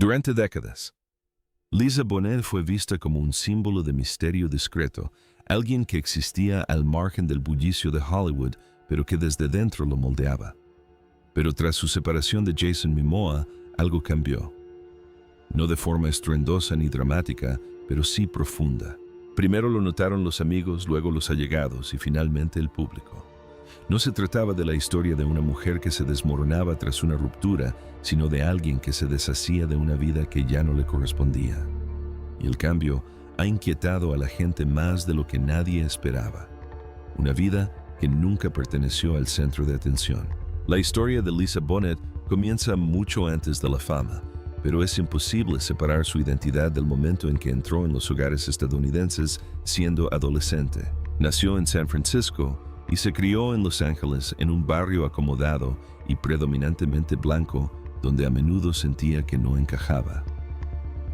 Durante décadas, Lisa Bonet fue vista como un símbolo de misterio discreto, alguien que existía al margen del bullicio de Hollywood, pero que desde dentro lo moldeaba. Pero tras su separación de Jason Momoa, algo cambió. No de forma estruendosa ni dramática, pero sí profunda. Primero lo notaron los amigos, luego los allegados y finalmente el público. No se trataba de la historia de una mujer que se desmoronaba tras una ruptura, sino de alguien que se deshacía de una vida que ya no le correspondía. Y el cambio ha inquietado a la gente más de lo que nadie esperaba. Una vida que nunca perteneció al centro de atención. La historia de Lisa Bonet comienza mucho antes de la fama, pero es imposible separar su identidad del momento en que entró en los hogares estadounidenses siendo adolescente. Nació en San Francisco y se crió en Los Ángeles en un barrio acomodado y predominantemente blanco, donde a menudo sentía que no encajaba.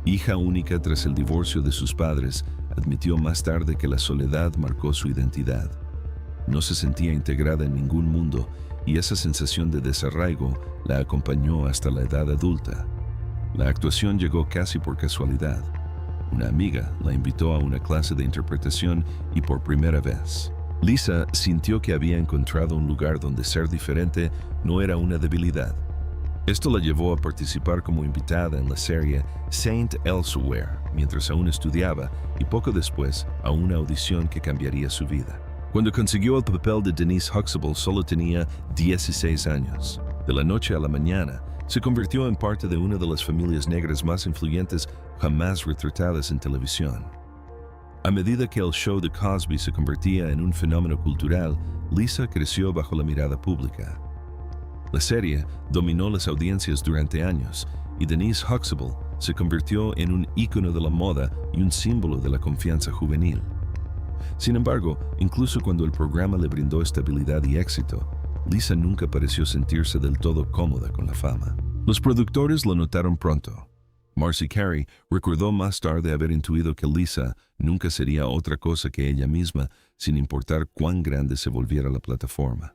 Hija única tras el divorcio de sus padres, admitió más tarde que la soledad marcó su identidad. No se sentía integrada en ningún mundo y esa sensación de desarraigo la acompañó hasta la edad adulta. La actuación llegó casi por casualidad. Una amiga la invitó a una clase de interpretación y por primera vez, Lisa sintió que había encontrado un lugar donde ser diferente no era una debilidad. Esto la llevó a participar como invitada en la serie Saint Elsewhere mientras aún estudiaba y poco después a una audición que cambiaría su vida. Cuando consiguió el papel de Denise Huxtable solo tenía 16 años. De la noche a la mañana, se convirtió en parte de una de las familias negras más influyentes jamás retratadas en televisión. A medida que el show de Cosby se convertía en un fenómeno cultural, Lisa creció bajo la mirada pública. La serie dominó las audiencias durante años y Denise Huxtable se convirtió en un ícono de la moda y un símbolo de la confianza juvenil. Sin embargo, incluso cuando el programa le brindó estabilidad y éxito, Lisa nunca pareció sentirse del todo cómoda con la fama. Los productores lo notaron pronto. Marcy Carey recordó más tarde haber intuido que Lisa nunca sería otra cosa que ella misma, sin importar cuán grande se volviera la plataforma.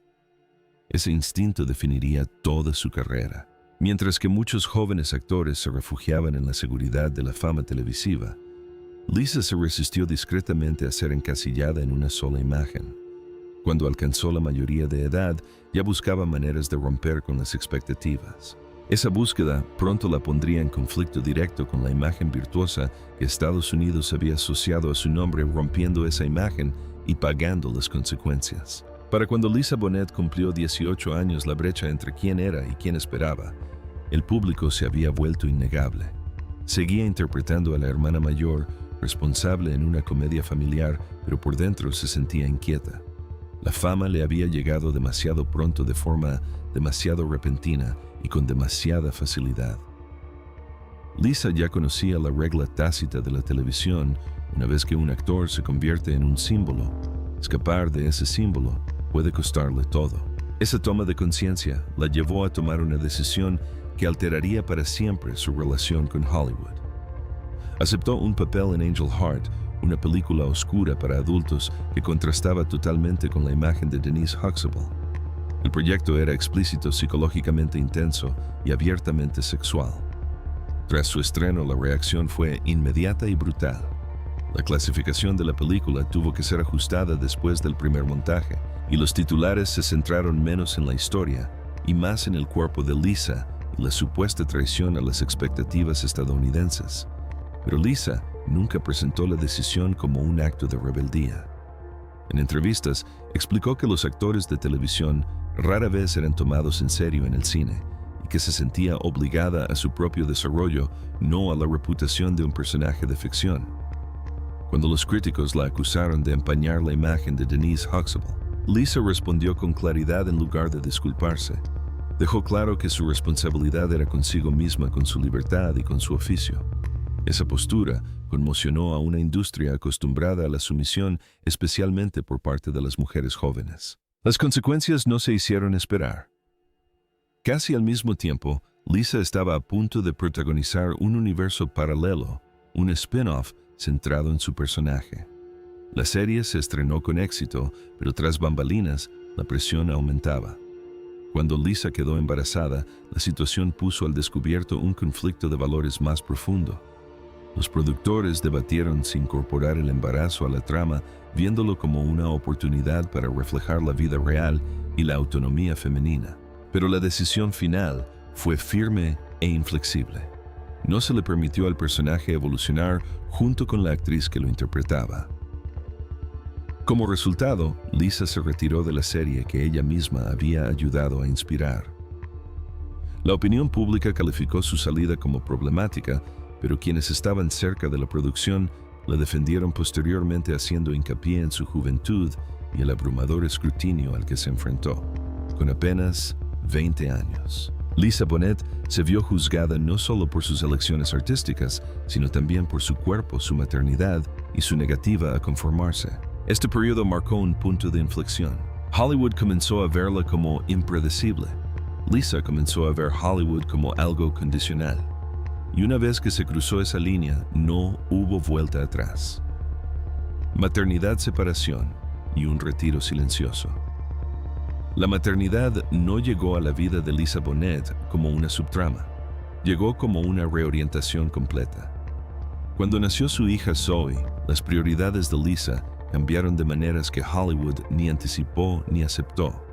Ese instinto definiría toda su carrera. Mientras que muchos jóvenes actores se refugiaban en la seguridad de la fama televisiva, Lisa se resistió discretamente a ser encasillada en una sola imagen. Cuando alcanzó la mayoría de edad, ya buscaba maneras de romper con las expectativas. Esa búsqueda pronto la pondría en conflicto directo con la imagen virtuosa que Estados Unidos había asociado a su nombre, rompiendo esa imagen y pagando las consecuencias. Para cuando Lisa Bonet cumplió 18 años, la brecha entre quién era y quién esperaba, el público se había vuelto innegable. Seguía interpretando a la hermana mayor, responsable en una comedia familiar, pero por dentro se sentía inquieta. La fama le había llegado demasiado pronto, de forma demasiado repentina y con demasiada facilidad. Lisa ya conocía la regla tácita de la televisión: una vez que un actor se convierte en un símbolo, escapar de ese símbolo puede costarle todo. Esa toma de conciencia la llevó a tomar una decisión que alteraría para siempre su relación con Hollywood. Aceptó un papel en Angel Heart, una película oscura para adultos que contrastaba totalmente con la imagen de Denise Huxtable. El proyecto era explícito, psicológicamente intenso y abiertamente sexual. Tras su estreno, la reacción fue inmediata y brutal. La clasificación de la película tuvo que ser ajustada después del primer montaje, y los titulares se centraron menos en la historia y más en el cuerpo de Lisa y la supuesta traición a las expectativas estadounidenses. Pero Lisa nunca presentó la decisión como un acto de rebeldía. En entrevistas, explicó que los actores de televisión rara vez eran tomados en serio en el cine y que se sentía obligada a su propio desarrollo, no a la reputación de un personaje de ficción. Cuando los críticos la acusaron de empañar la imagen de Denise Huxtable, Lisa respondió con claridad en lugar de disculparse. Dejó claro que su responsabilidad era consigo misma, con su libertad y con su oficio. Esa postura conmocionó a una industria acostumbrada a la sumisión, especialmente por parte de las mujeres jóvenes. Las consecuencias no se hicieron esperar. Casi al mismo tiempo, Lisa estaba a punto de protagonizar un universo paralelo, un spin-off centrado en su personaje. La serie se estrenó con éxito, pero tras bambalinas, la presión aumentaba. Cuando Lisa quedó embarazada, la situación puso al descubierto un conflicto de valores más profundo. Los productores debatieron si incorporar el embarazo a la trama, viéndolo como una oportunidad para reflejar la vida real y la autonomía femenina. Pero la decisión final fue firme e inflexible. No se le permitió al personaje evolucionar junto con la actriz que lo interpretaba. Como resultado, Lisa se retiró de la serie que ella misma había ayudado a inspirar. La opinión pública calificó su salida como problemática, pero quienes estaban cerca de la producción la defendieron posteriormente, haciendo hincapié en su juventud y el abrumador escrutinio al que se enfrentó. Con apenas 20 años, Lisa Bonet se vio juzgada no solo por sus elecciones artísticas, sino también por su cuerpo, su maternidad y su negativa a conformarse. Este periodo marcó un punto de inflexión. Hollywood comenzó a verla como impredecible. Lisa comenzó a ver Hollywood como algo condicional. Y una vez que se cruzó esa línea, no hubo vuelta atrás. Maternidad, separación y un retiro silencioso. La maternidad no llegó a la vida de Lisa Bonet como una subtrama. Llegó como una reorientación completa. Cuando nació su hija Zoe, las prioridades de Lisa cambiaron de maneras que Hollywood ni anticipó ni aceptó.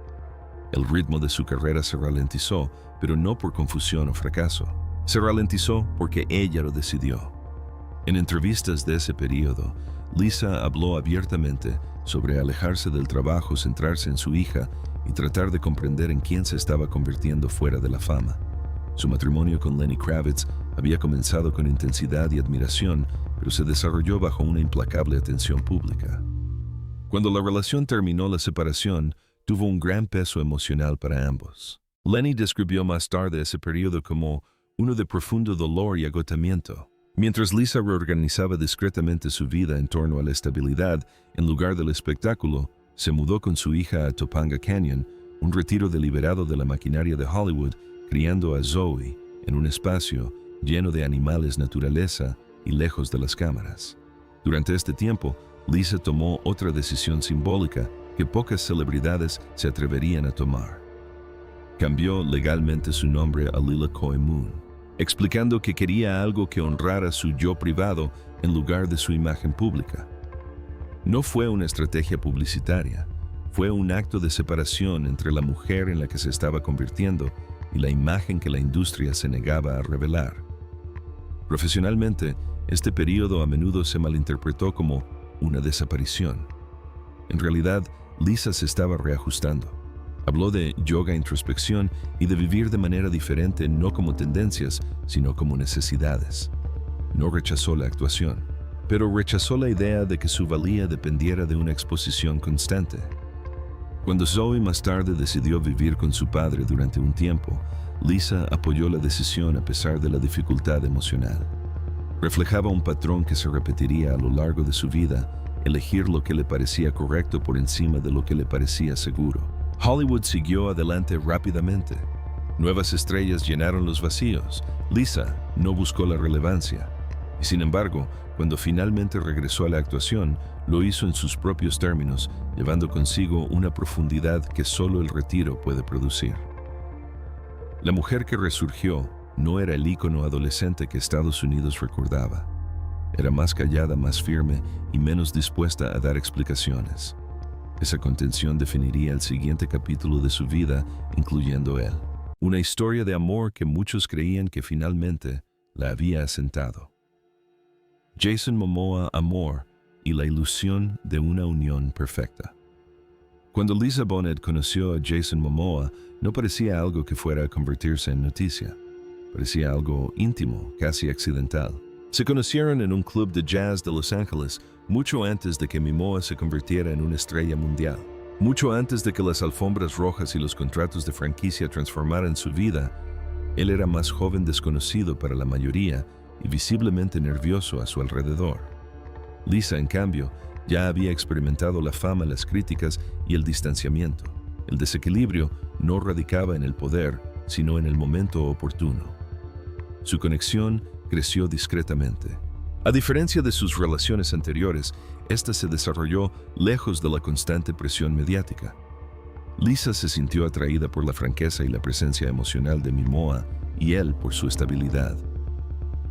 El ritmo de su carrera se ralentizó, pero no por confusión o fracaso. Se ralentizó porque ella lo decidió. En entrevistas de ese periodo, Lisa habló abiertamente sobre alejarse del trabajo, centrarse en su hija y tratar de comprender en quién se estaba convirtiendo fuera de la fama. Su matrimonio con Lenny Kravitz había comenzado con intensidad y admiración, pero se desarrolló bajo una implacable atención pública. Cuando la relación terminó, la separación tuvo un gran peso emocional para ambos. Lenny describió más tarde ese periodo como uno de profundo dolor y agotamiento. Mientras Lisa reorganizaba discretamente su vida en torno a la estabilidad, en lugar del espectáculo, se mudó con su hija a Topanga Canyon, un retiro deliberado de la maquinaria de Hollywood, criando a Zoe en un espacio lleno de animales, naturaleza y lejos de las cámaras. Durante este tiempo, Lisa tomó otra decisión simbólica que pocas celebridades se atreverían a tomar. Cambió legalmente su nombre a Lila Coy Moon, explicando que quería algo que honrara su yo privado en lugar de su imagen pública. No fue una estrategia publicitaria, fue un acto de separación entre la mujer en la que se estaba convirtiendo y la imagen que la industria se negaba a revelar. Profesionalmente, este periodo a menudo se malinterpretó como una desaparición. En realidad, Lisa se estaba reajustando. Habló de yoga, introspección y de vivir de manera diferente, no como tendencias, sino como necesidades. No rechazó la actuación, pero rechazó la idea de que su valía dependiera de una exposición constante. Cuando Zoe más tarde decidió vivir con su padre durante un tiempo, Lisa apoyó la decisión a pesar de la dificultad emocional. Reflejaba un patrón que se repetiría a lo largo de su vida, elegir lo que le parecía correcto por encima de lo que le parecía seguro. Hollywood siguió adelante rápidamente. Nuevas estrellas llenaron los vacíos. Lisa no buscó la relevancia. Y sin embargo, cuando finalmente regresó a la actuación, lo hizo en sus propios términos, llevando consigo una profundidad que solo el retiro puede producir. La mujer que resurgió no era el ícono adolescente que Estados Unidos recordaba. Era más callada, más firme y menos dispuesta a dar explicaciones. Esa contención definiría el siguiente capítulo de su vida, incluyendo él. Una historia de amor que muchos creían que finalmente la había asentado. Jason Momoa, amor y la ilusión de una unión perfecta. Cuando Lisa Bonet conoció a Jason Momoa, no parecía algo que fuera a convertirse en noticia. Parecía algo íntimo, casi accidental. Se conocieron en un club de jazz de Los Ángeles mucho antes de que Momoa se convirtiera en una estrella mundial. Mucho antes de que las alfombras rojas y los contratos de franquicia transformaran su vida, él era más joven, desconocido para la mayoría y visiblemente nervioso a su alrededor. Lisa, en cambio, ya había experimentado la fama, las críticas y el distanciamiento. El desequilibrio no radicaba en el poder, sino en el momento oportuno. Su conexión creció discretamente. A diferencia de sus relaciones anteriores, esta se desarrolló lejos de la constante presión mediática. Lisa se sintió atraída por la franqueza y la presencia emocional de Mimoa y él por su estabilidad.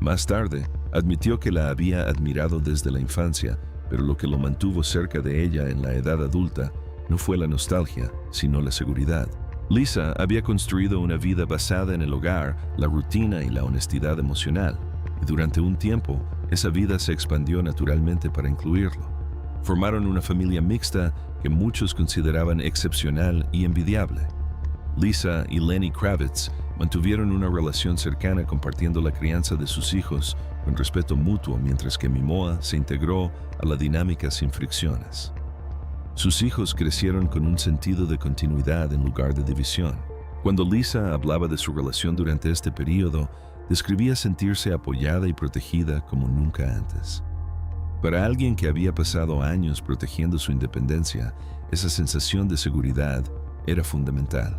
Más tarde, admitió que la había admirado desde la infancia, pero lo que lo mantuvo cerca de ella en la edad adulta no fue la nostalgia, sino la seguridad. Lisa había construido una vida basada en el hogar, la rutina y la honestidad emocional, y durante un tiempo, esa vida se expandió naturalmente para incluirlo. Formaron una familia mixta que muchos consideraban excepcional y envidiable. Lisa y Lenny Kravitz mantuvieron una relación cercana compartiendo la crianza de sus hijos con respeto mutuo, mientras que Mimoa se integró a la dinámica sin fricciones. Sus hijos crecieron con un sentido de continuidad en lugar de división. Cuando Lisa hablaba de su relación durante este periodo, describía sentirse apoyada y protegida como nunca antes. Para alguien que había pasado años protegiendo su independencia, esa sensación de seguridad era fundamental.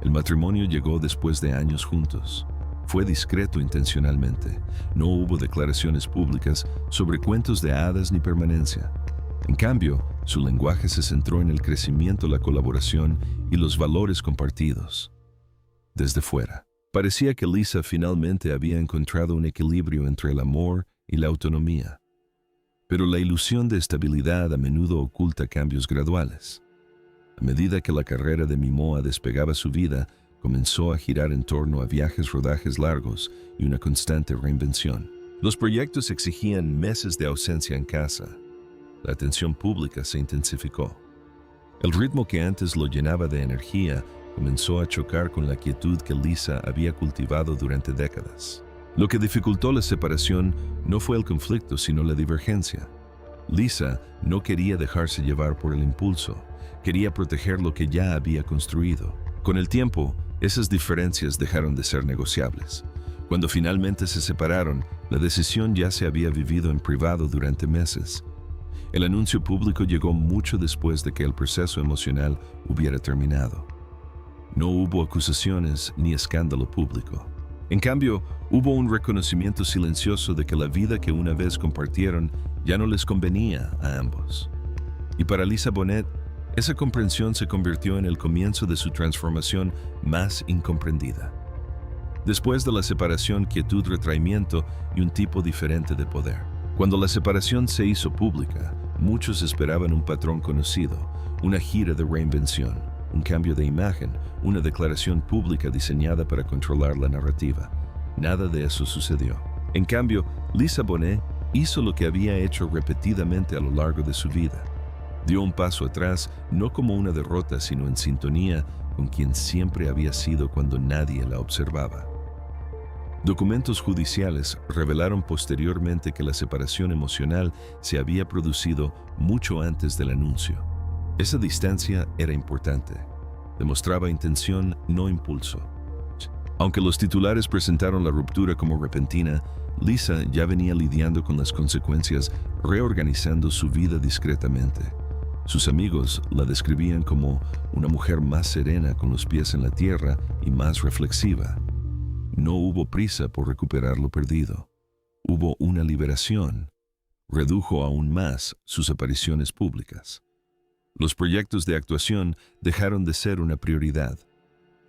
El matrimonio llegó después de años juntos. Fue discreto intencionalmente. No hubo declaraciones públicas sobre cuentos de hadas ni permanencia. En cambio, su lenguaje se centró en el crecimiento, la colaboración y los valores compartidos. Desde fuera, parecía que Lisa finalmente había encontrado un equilibrio entre el amor y la autonomía. Pero la ilusión de estabilidad a menudo oculta cambios graduales. A medida que la carrera de Mimoa despegaba su vida, comenzó a girar en torno a viajes, rodajes largos y una constante reinvención. Los proyectos exigían meses de ausencia en casa. La atención pública se intensificó. El ritmo que antes lo llenaba de energía comenzó a chocar con la quietud que Lisa había cultivado durante décadas. Lo que dificultó la separación no fue el conflicto, sino la divergencia. Lisa no quería dejarse llevar por el impulso, quería proteger lo que ya había construido. Con el tiempo, esas diferencias dejaron de ser negociables. Cuando finalmente se separaron, la decisión ya se había vivido en privado durante meses. El anuncio público llegó mucho después de que el proceso emocional hubiera terminado. No hubo acusaciones ni escándalo público. En cambio, hubo un reconocimiento silencioso de que la vida que una vez compartieron ya no les convenía a ambos. Y para Lisa Bonet, esa comprensión se convirtió en el comienzo de su transformación más incomprendida. Después de la separación, quietud, retraimiento y un tipo diferente de poder. Cuando la separación se hizo pública, muchos esperaban un patrón conocido, una gira de reinvención, un cambio de imagen, una declaración pública diseñada para controlar la narrativa. Nada de eso sucedió. En cambio, Lisa Bonet hizo lo que había hecho repetidamente a lo largo de su vida. Dio un paso atrás, no como una derrota, sino en sintonía con quien siempre había sido cuando nadie la observaba. Documentos judiciales revelaron posteriormente que la separación emocional se había producido mucho antes del anuncio. Esa distancia era importante. Demostraba intención, no impulso. Aunque los titulares presentaron la ruptura como repentina, Lisa ya venía lidiando con las consecuencias, reorganizando su vida discretamente. Sus amigos la describían como una mujer más serena, con los pies en la tierra y más reflexiva. No hubo prisa por recuperar lo perdido. Hubo una liberación. Redujo aún más sus apariciones públicas. Los proyectos de actuación dejaron de ser una prioridad.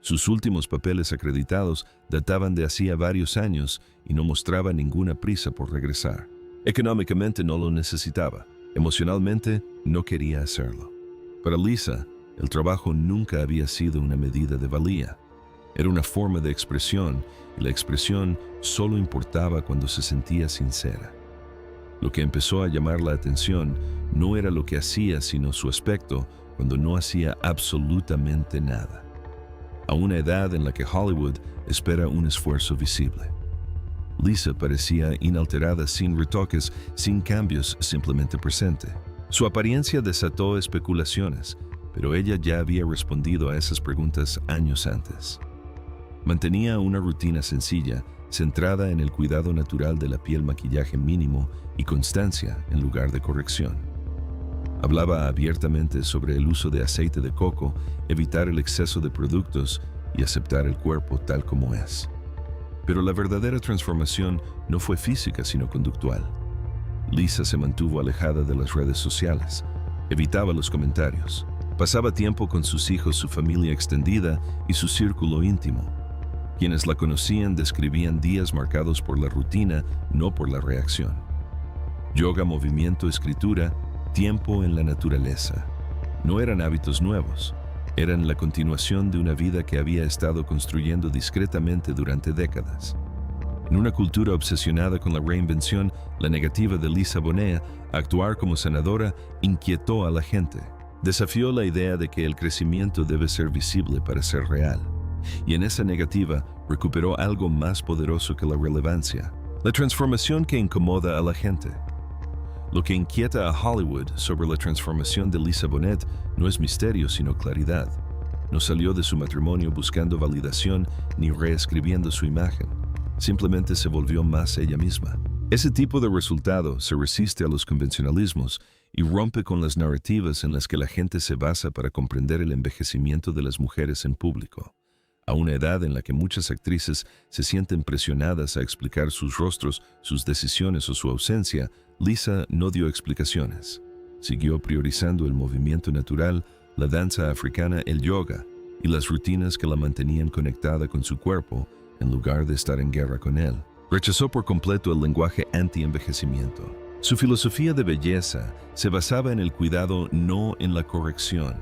Sus últimos papeles acreditados databan de hacía varios años y no mostraba ninguna prisa por regresar. Económicamente no lo necesitaba. Emocionalmente no quería hacerlo. Para Lisa, el trabajo nunca había sido una medida de valía. Era una forma de expresión y la expresión solo importaba cuando se sentía sincera. Lo que empezó a llamar la atención no era lo que hacía, sino su aspecto cuando no hacía absolutamente nada. A una edad en la que Hollywood espera un esfuerzo visible. Lisa parecía inalterada, sin retoques, sin cambios, simplemente presente. Su apariencia desató especulaciones, pero ella ya había respondido a esas preguntas años antes. Mantenía una rutina sencilla, centrada en el cuidado natural de la piel, maquillaje mínimo y constancia en lugar de corrección. Hablaba abiertamente sobre el uso de aceite de coco, evitar el exceso de productos y aceptar el cuerpo tal como es. Pero la verdadera transformación no fue física, sino conductual. Lisa se mantuvo alejada de las redes sociales, evitaba los comentarios, Pasaba tiempo con sus hijos, su familia extendida y su círculo íntimo. Quienes la conocían describían días marcados por la rutina, no por la reacción. Yoga, movimiento, escritura, tiempo en la naturaleza. No eran hábitos nuevos, eran la continuación de una vida que había estado construyendo discretamente durante décadas. En una cultura obsesionada con la reinvención, la negativa de Lisa Bonet a actuar como sanadora inquietó a la gente. Desafió la idea de que el crecimiento debe ser visible para ser real. Y en esa negativa recuperó algo más poderoso que la relevancia, la transformación que incomoda a la gente. Lo que inquieta a Hollywood sobre la transformación de Lisa Bonet no es misterio sino claridad. No salió de su matrimonio buscando validación ni reescribiendo su imagen. Simplemente se volvió más ella misma. Ese tipo de resultado se resiste a los convencionalismos y rompe con las narrativas en las que la gente se basa para comprender el envejecimiento de las mujeres en público. A una edad en la que muchas actrices se sienten presionadas a explicar sus rostros, sus decisiones o su ausencia, Lisa no dio explicaciones. Siguió priorizando el movimiento natural, la danza africana, el yoga y las rutinas que la mantenían conectada con su cuerpo en lugar de estar en guerra con él. Rechazó por completo el lenguaje anti-envejecimiento. Su filosofía de belleza se basaba en el cuidado, no en la corrección,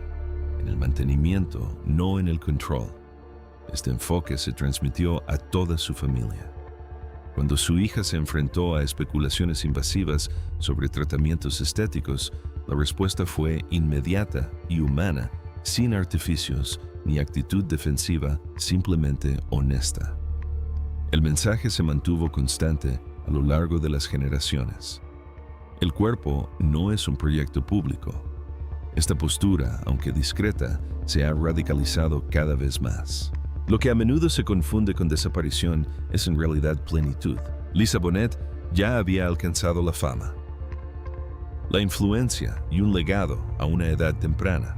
en el mantenimiento, no en el control. Este enfoque se transmitió a toda su familia. Cuando su hija se enfrentó a especulaciones invasivas sobre tratamientos estéticos, la respuesta fue inmediata y humana, sin artificios ni actitud defensiva, simplemente honesta. El mensaje se mantuvo constante a lo largo de las generaciones. El cuerpo no es un proyecto público. Esta postura, aunque discreta, se ha radicalizado cada vez más. Lo que a menudo se confunde con desaparición es en realidad plenitud. Lisa Bonet ya había alcanzado la fama, la influencia y un legado a una edad temprana.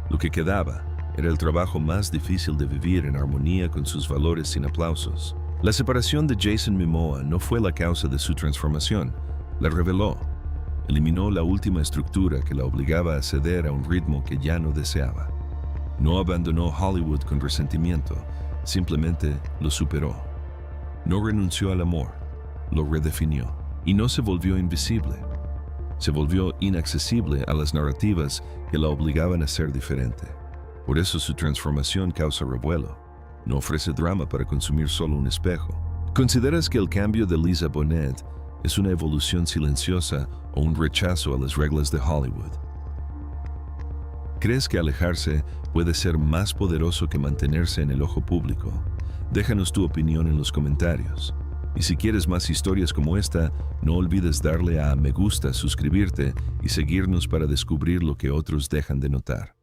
Lo que quedaba era el trabajo más difícil de vivir en armonía con sus valores sin aplausos. La separación de Jason Momoa no fue la causa de su transformación, la reveló. Eliminó la última estructura que la obligaba a ceder a un ritmo que ya no deseaba. No abandonó Hollywood con resentimiento, simplemente lo superó. No renunció al amor, lo redefinió. Y no se volvió invisible. Se volvió inaccesible a las narrativas que la obligaban a ser diferente. Por eso su transformación causa revuelo. No ofrece drama para consumir solo un espejo. ¿Consideras que el cambio de Lisa Bonet es una evolución silenciosa o un rechazo a las reglas de Hollywood? ¿Crees que alejarse puede ser más poderoso que mantenerse en el ojo público? Déjanos tu opinión en los comentarios. Y si quieres más historias como esta, no olvides darle a me gusta, suscribirte y seguirnos para descubrir lo que otros dejan de notar.